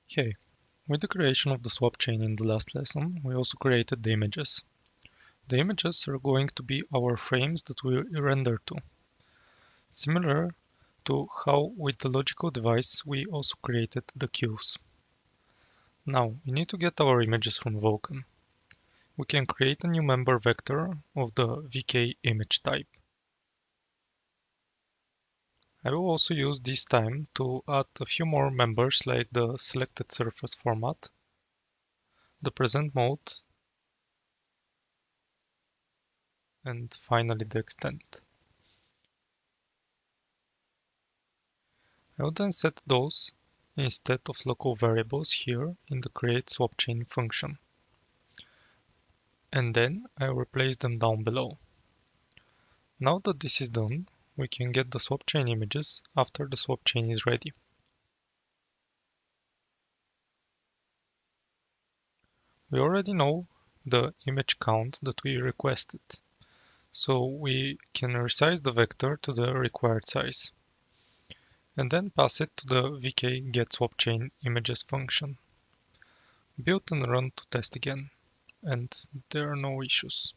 Okay, with the creation of the swap chain in the last lesson, we also created the images. The images are going to be our frames that we render to. Similar to how with the logical device we also created the queues. Now we need to get our images from Vulkan. We can create a new member vector of the VK image type. I will also use this time to add a few more members like the selected surface format, the present mode, and finally the extent. I will then set those instead of local variables here in the create swap chain function. And then I will replace them down below. Now that this is done, we can get the swap chain images after the swap chain is ready. We already know the image count that we requested, so we can resize the vector to the required size, and then pass it to the vk getSwapChainImages function. Build and run to test again, and there are no issues.